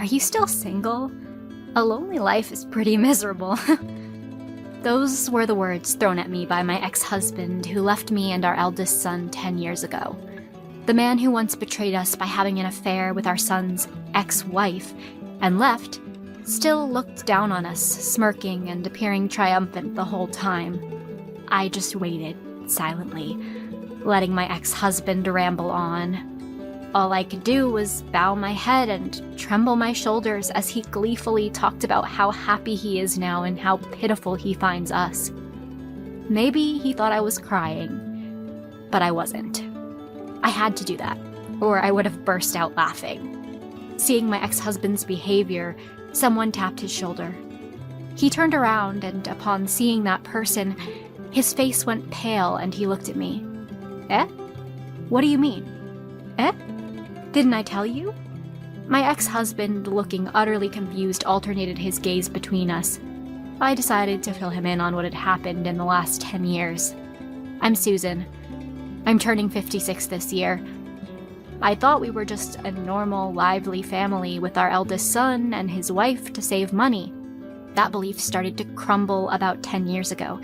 Are you still single? A lonely life is pretty miserable." Those were the words thrown at me by my ex-husband who left me and our eldest son 10 years ago. The man who once betrayed us by having an affair with our son's ex-wife and left still looked down on us, smirking and appearing triumphant the whole time. I just waited, silently, letting my ex-husband ramble on. All I could do was bow my head and tremble my shoulders as he gleefully talked about how happy he is now and how pitiful he finds us. Maybe he thought I was crying, but I wasn't. I had to do that, or I would have burst out laughing. Seeing my ex-husband's behavior, someone tapped his shoulder. He turned around, and upon seeing that person, his face went pale and he looked at me. "Eh? What do you mean? Eh? Didn't I tell you?" My ex-husband, looking utterly confused, alternated his gaze between us. I decided to fill him in on what had happened in the last 10 years. "I'm Susan. I'm turning 56 this year. I thought we were just a normal, lively family with our eldest son and his wife to save money. That belief started to crumble about 10 years ago,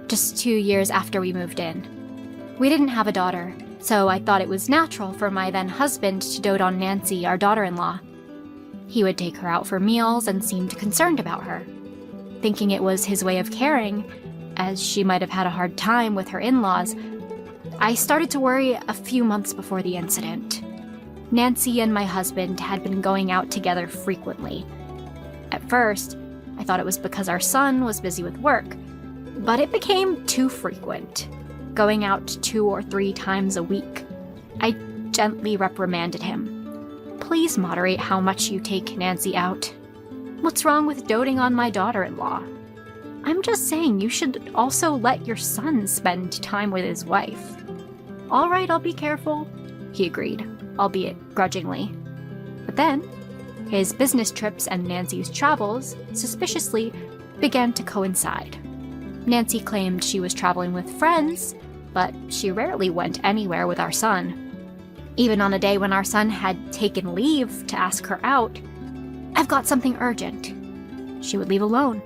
just 2 years after we moved in. We didn't have a daughter, so I thought it was natural for my then-husband to dote on Nancy, our daughter-in-law. He would take her out for meals and seemed concerned about her. Thinking it was his way of caring, as she might have had a hard time with her in-laws, I started to worry a few months before the incident. Nancy and my husband had been going out together frequently. At first, I thought it was because our son was busy with work, but it became too frequent, going out 2 or 3 times a week. I gently reprimanded him. "Please moderate how much you take Nancy out. What's wrong with doting on my daughter-in-law? I'm just saying you should also let your son spend time with his wife." "All right, I'll be careful," he agreed, albeit grudgingly. But then, his business trips and Nancy's travels, suspiciously, began to coincide. Nancy claimed she was traveling with friends, but she rarely went anywhere with our son. Even on a day when our son had taken leave to ask her out, "I've got something urgent," she would leave alone.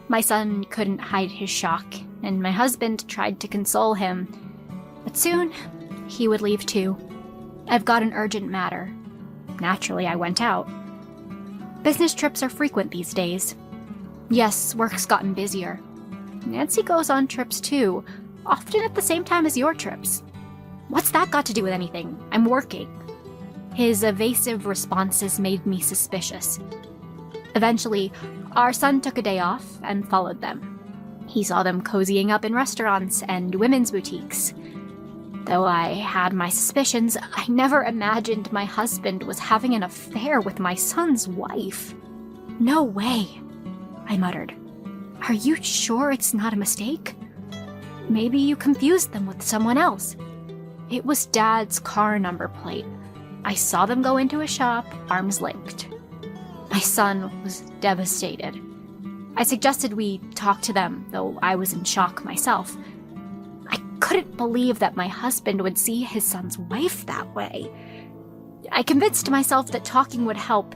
My son couldn't hide his shock, and my husband tried to console him. But soon, he would leave too. "I've got an urgent matter." Naturally, I went out. Business trips are frequent these days. Yes, work's gotten busier. Nancy goes on trips too, often at the same time as your trips. "What's that got to do with anything? I'm working." His evasive responses made me suspicious. Eventually, our son took a day off and followed them. He saw them cozying up in restaurants and women's boutiques. Though I had my suspicions, I never imagined my husband was having an affair with my son's wife. "No way," I muttered. "Are you sure it's not a mistake? Maybe you confused them with someone else." It was Dad's car number plate. I saw them go into a shop, arms linked. My son was devastated. I suggested we talk to them, though I was in shock myself. I couldn't believe that my husband would see his son's wife that way. I convinced myself that talking would help,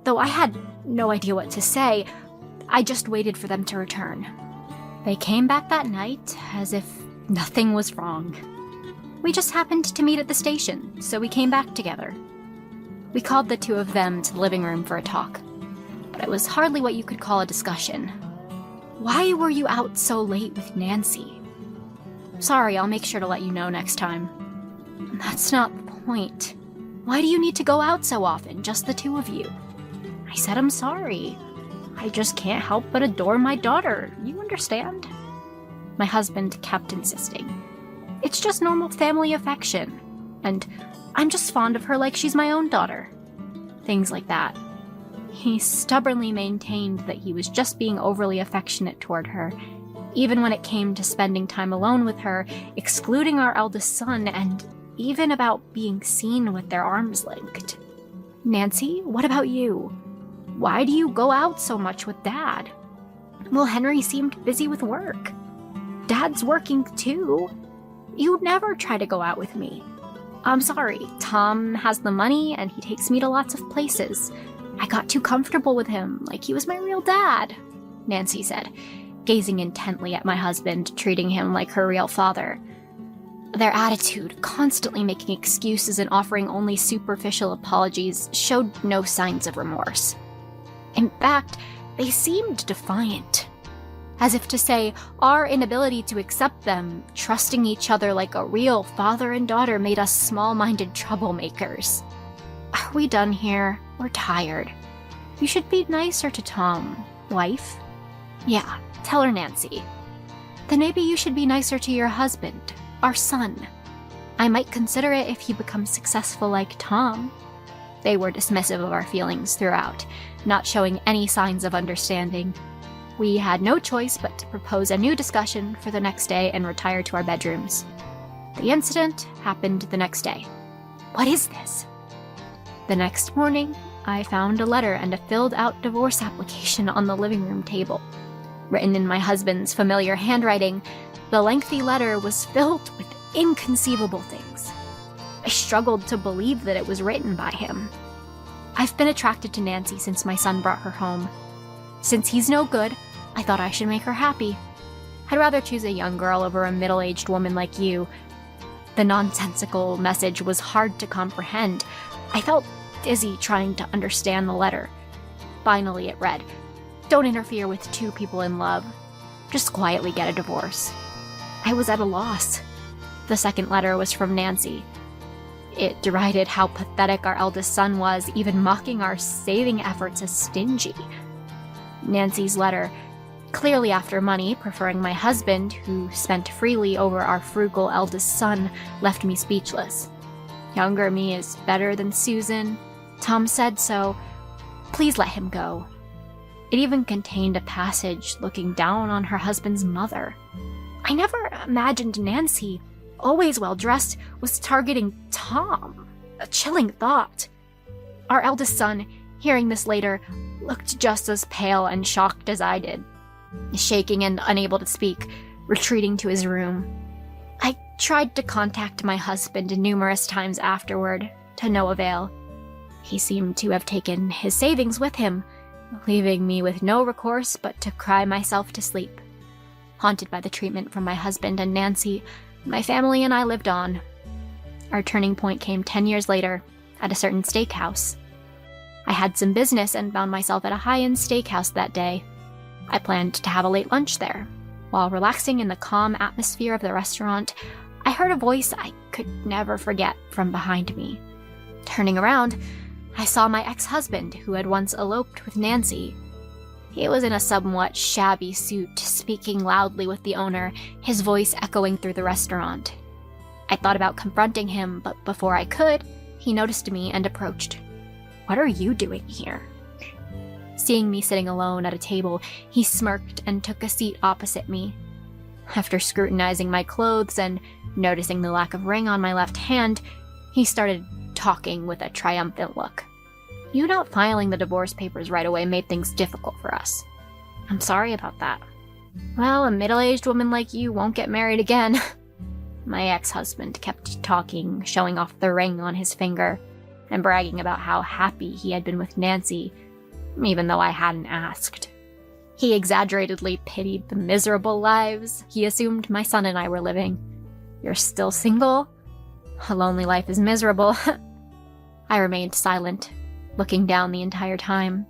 though I had no idea what to say. I just waited for them to return. They came back that night as if nothing was wrong. We just happened to meet at the station, so we came back together. We called the two of them to the living room for a talk, but it was hardly what you could call a discussion. "Why were you out so late with Nancy?" "Sorry, I'll make sure to let you know next time." "That's not the point. Why do you need to go out so often, just the two of you?" I said I'm sorry. I just can't help but adore my daughter, you understand? My husband kept insisting. "It's just normal family affection, and I'm just fond of her like she's my own daughter." Things like that. He stubbornly maintained that he was just being overly affectionate toward her, even when it came to spending time alone with her, excluding our eldest son, and even about being seen with their arms linked. "Nancy, what about you? Why do you go out so much with Dad?" "Well, Henry seemed busy with work." "Dad's working too. You'd never try to go out with me." "I'm sorry, Tom has the money and he takes me to lots of places. I got too comfortable with him, like he was my real dad, Nancy said, gazing intently at my husband, treating him like her real father. Their attitude, constantly making excuses and offering only superficial apologies, showed no signs of remorse. In fact, they seemed defiant. As if to say, our inability to accept them, trusting each other like a real father and daughter, made us small-minded troublemakers. Are we done here? We're tired. You should be nicer to Tom, wife. Yeah, tell her, Nancy. Then maybe you should be nicer to your husband, our son. I might consider it if he becomes successful like Tom. They were dismissive of our feelings throughout, not showing any signs of understanding. We had no choice but to propose a new discussion for the next day and retire to our bedrooms. The incident happened the next day. What is this? The next morning, I found a letter and a filled-out divorce application on the living room table. Written in my husband's familiar handwriting, the lengthy letter was filled with inconceivable things. I struggled to believe that it was written by him. I've been attracted to Nancy since my son brought her home. Since he's no good, I thought I should make her happy. I'd rather choose a young girl over a middle-aged woman like you. The nonsensical message was hard to comprehend. I felt dizzy trying to understand the letter. Finally, it read, "Don't interfere with two people in love. Just quietly get a divorce." I was at a loss. The second letter was from Nancy. It derided how pathetic our eldest son was, even mocking our saving efforts as stingy. Nancy's letter, clearly after money, preferring my husband, who spent freely over our frugal eldest son, left me speechless. Younger me is better than Susan. Tom said so. Please let him go. It even contained a passage looking down on her husband's mother. I never imagined Nancy, always well-dressed, was targeting Tom. A chilling thought. Our eldest son, hearing this later, looked just as pale and shocked as I did. Shaking and unable to speak, retreating to his room. I tried to contact my husband numerous times afterward, to no avail. He seemed to have taken his savings with him, leaving me with no recourse but to cry myself to sleep. Haunted by the treatment from my husband and Nancy, my family and I lived on. Our turning point came 10 years later, at a certain steakhouse. I had some business and found myself at a high-end steakhouse that day. I planned to have a late lunch there. While relaxing in the calm atmosphere of the restaurant, I heard a voice I could never forget from behind me. Turning around, I saw my ex-husband, who had once eloped with Nancy. He was in a somewhat shabby suit, speaking loudly with the owner, his voice echoing through the restaurant. I thought about confronting him, but before I could, he noticed me and approached. "What are you doing here?" Seeing me sitting alone at a table, he smirked and took a seat opposite me. After scrutinizing my clothes and noticing the lack of ring on my left hand, he started talking with a triumphant look. "You not filing the divorce papers right away made things difficult for us. I'm sorry about that." "Well, a middle-aged woman like you won't get married again." My ex-husband kept talking, showing off the ring on his finger, and bragging about how happy he had been with Nancy, even though I hadn't asked. He exaggeratedly pitied the miserable lives he assumed my son and I were living. "You're still single? A lonely life is miserable." I remained silent, looking down the entire time.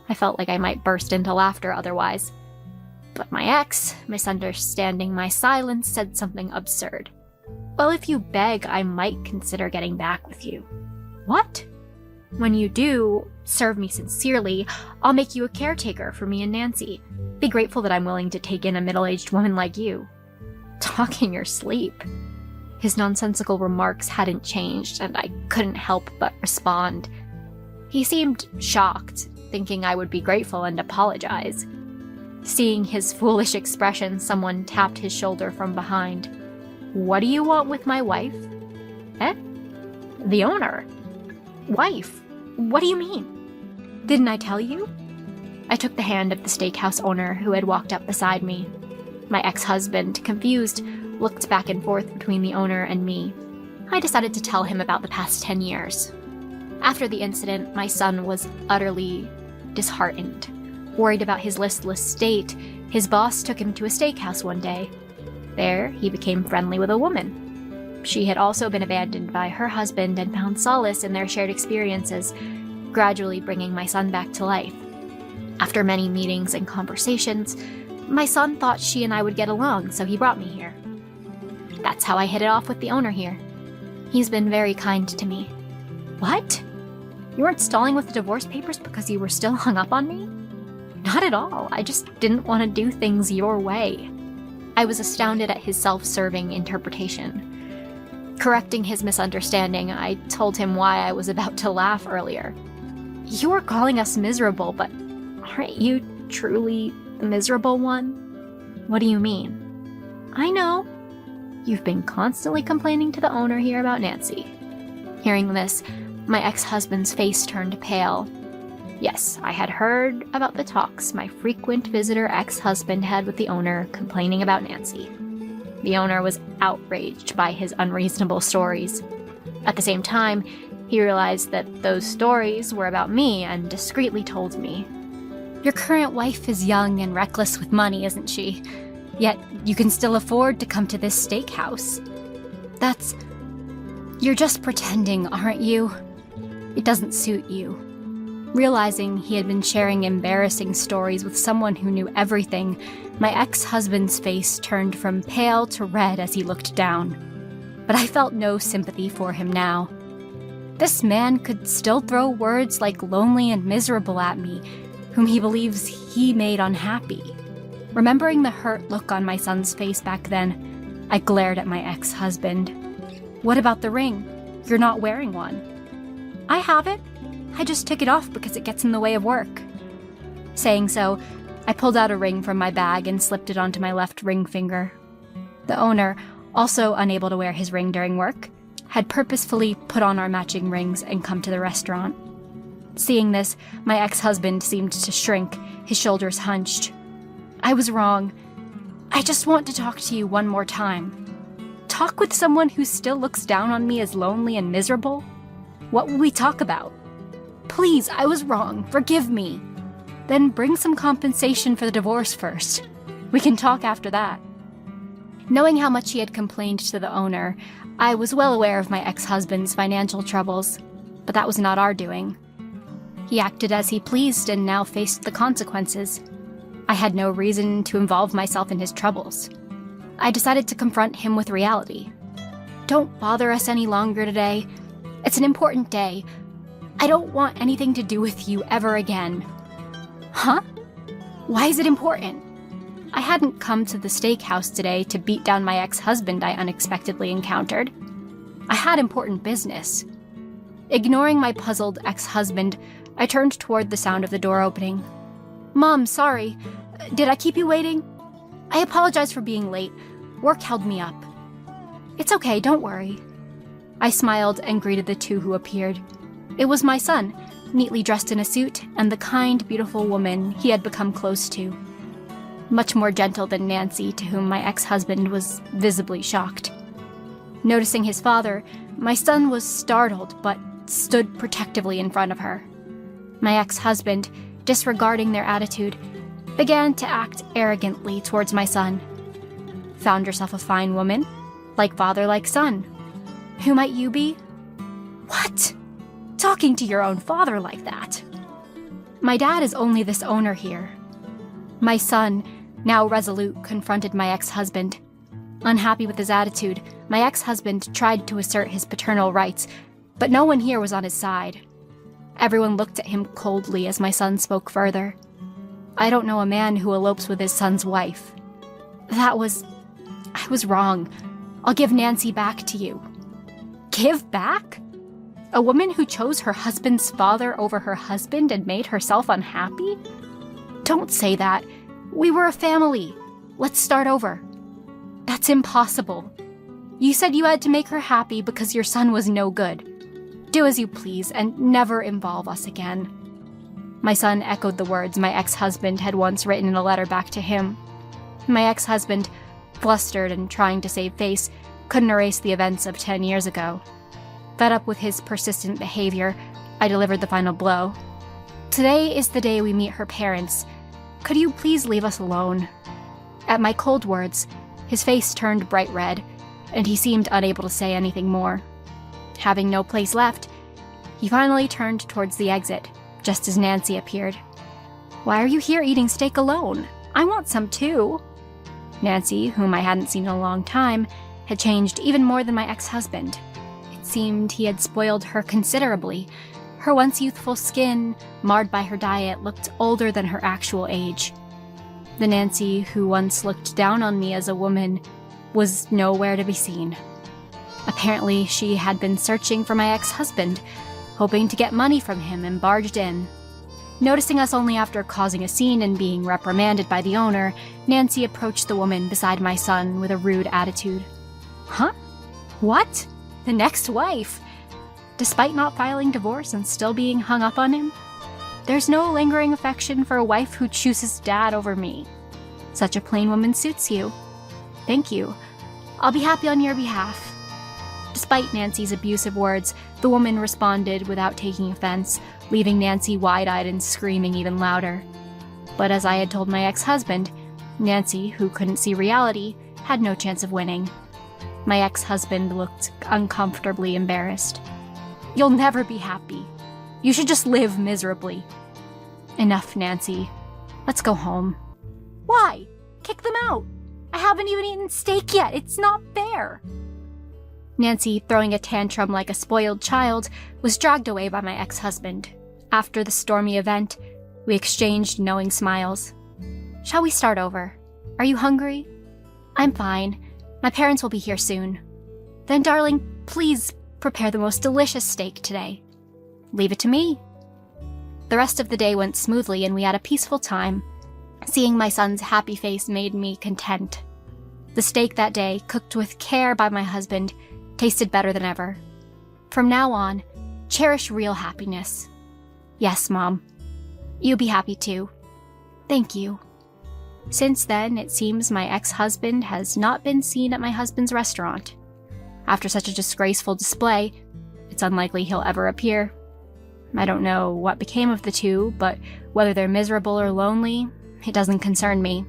I felt like I might burst into laughter otherwise. But my ex, misunderstanding my silence, said something absurd. "Well, if you beg, I might consider getting back with you." "What?" "When you do, serve me sincerely, I'll make you a caretaker for me and Nancy. Be grateful that I'm willing to take in a middle-aged woman like you." Talk in your sleep. His nonsensical remarks hadn't changed, and I couldn't help but respond. He seemed shocked, thinking I would be grateful and apologize. Seeing his foolish expression, someone tapped his shoulder from behind. "What do you want with my wife?" "Eh? The owner." "Wife? What do you mean?" "Didn't I tell you?" I took the hand of the steakhouse owner who had walked up beside me. My ex-husband, confused, looked back and forth between the owner and me. I decided to tell him about the past 10 years. After the incident, my son was utterly disheartened. Worried about his listless state, his boss took him to a steakhouse one day. There, he became friendly with a woman. She had also been abandoned by her husband and found solace in their shared experiences, gradually bringing my son back to life. After many meetings and conversations, my son thought she and I would get along, so he brought me here. That's how I hit it off with the owner here. He's been very kind to me. What? You weren't stalling with the divorce papers because you were still hung up on me? Not at all. I just didn't want to do things your way. I was astounded at his self-serving interpretation. Correcting his misunderstanding, I told him why I was about to laugh earlier. You were calling us miserable, but aren't you truly the miserable one? What do you mean? I know. You've been constantly complaining to the owner here about Nancy. Hearing this, my ex-husband's face turned pale. Yes, I had heard about the talks my frequent visitor ex-husband had with the owner complaining about Nancy. The owner was outraged by his unreasonable stories. At the same time, he realized that those stories were about me and discreetly told me, "Your current wife is young and reckless with money, isn't she? Yet you can still afford to come to this steakhouse. You're just pretending, aren't you? It doesn't suit you." Realizing he had been sharing embarrassing stories with someone who knew everything, my ex-husband's face turned from pale to red as he looked down. But I felt no sympathy for him now. This man could still throw words like lonely and miserable at me, whom he believes he made unhappy. Remembering the hurt look on my son's face back then, I glared at my ex-husband. "What about the ring? You're not wearing one." "I have it. I just took it off because it gets in the way of work." Saying so, I pulled out a ring from my bag and slipped it onto my left ring finger. The owner, also unable to wear his ring during work, had purposefully put on our matching rings and come to the restaurant. Seeing this, my ex-husband seemed to shrink, his shoulders hunched. "I was wrong. I just want to talk to you one more time." Talk with someone who still looks down on me as lonely and miserable? What will we talk about? Please, I was wrong. Forgive me. Then bring some compensation for the divorce first. We can talk after that. Knowing how much he had complained to the owner, I was well aware of my ex-husband's financial troubles, but that was not our doing. He acted as he pleased and now faced the consequences. I had no reason to involve myself in his troubles. I decided to confront him with reality. "Don't bother us any longer today. It's an important day. I don't want anything to do with you ever again." "Huh? Why is it important?" I hadn't come to the steakhouse today to beat down my ex-husband I unexpectedly encountered. I had important business. Ignoring my puzzled ex-husband, I turned toward the sound of the door opening. "Mom, sorry. Did I keep you waiting? I apologize for being late. Work held me up." "It's okay, don't worry." I smiled and greeted the two who appeared. It was my son, neatly dressed in a suit, and the kind, beautiful woman he had become close to. Much more gentle than Nancy, to whom my ex-husband was visibly shocked. Noticing his father, my son was startled but stood protectively in front of her. My ex-husband, disregarding their attitude, began to act arrogantly towards my son. "Found yourself a fine woman? Like father, like son. Who might you be?" "What? Talking to your own father like that?" "My dad is only this owner here." My son, now resolute, confronted my ex-husband. Unhappy with his attitude, my ex-husband tried to assert his paternal rights, but no one here was on his side. Everyone looked at him coldly as my son spoke further. "I don't know a man who elopes with his son's wife." I was wrong. I'll give Nancy back to you." Give back? A woman who chose her husband's father over her husband and made herself unhappy? Don't say that. We were a family. Let's start over. That's impossible. You said you had to make her happy because your son was no good. Do as you please and never involve us again. My son echoed the words my ex-husband had once written in a letter back to him. My ex-husband, flustered and trying to save face, couldn't erase the events of 10 years ago. Fed up with his persistent behavior, I delivered the final blow. "Today is the day we meet her parents. Could you please leave us alone?" At my cold words, his face turned bright red, and he seemed unable to say anything more. Having no place left, he finally turned towards the exit, just as Nancy appeared. "Why are you here eating steak alone? I want some too." Nancy, whom I hadn't seen in a long time, had changed even more than my ex-husband. It seemed he had spoiled her considerably. Her once youthful skin, marred by her diet, looked older than her actual age. The Nancy who once looked down on me as a woman was nowhere to be seen. Apparently, she had been searching for my ex-husband, hoping to get money from him, and barged in. Noticing us only after causing a scene and being reprimanded by the owner, Nancy approached the woman beside my son with a rude attitude. "Huh? What? The next wife? Despite not filing divorce and still being hung up on him? There's no lingering affection for a wife who chooses dad over me. Such a plain woman suits you. Thank you. I'll be happy on your behalf." Despite Nancy's abusive words, the woman responded without taking offense, leaving Nancy wide-eyed and screaming even louder. But as I had told my ex-husband, Nancy, who couldn't see reality, had no chance of winning. My ex-husband looked uncomfortably embarrassed. "You'll never be happy. You should just live miserably." "Enough, Nancy. Let's go home." "Why? Kick them out. I haven't even eaten steak yet. It's not fair." Nancy, throwing a tantrum like a spoiled child, was dragged away by my ex-husband. After the stormy event, we exchanged knowing smiles. "Shall we start over? Are you hungry?" "I'm fine. My parents will be here soon." "Then, darling, please prepare the most delicious steak today." "Leave it to me." The rest of the day went smoothly and we had a peaceful time. Seeing my son's happy face made me content. The steak that day, cooked with care by my husband, tasted better than ever. From now on, cherish real happiness. Yes, Mom. You be happy too. Thank you. Since then, it seems my ex-husband has not been seen at my husband's restaurant. After such a disgraceful display, it's unlikely he'll ever appear. I don't know what became of the two, but whether they're miserable or lonely, it doesn't concern me.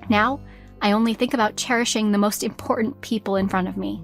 Now, I only think about cherishing the most important people in front of me.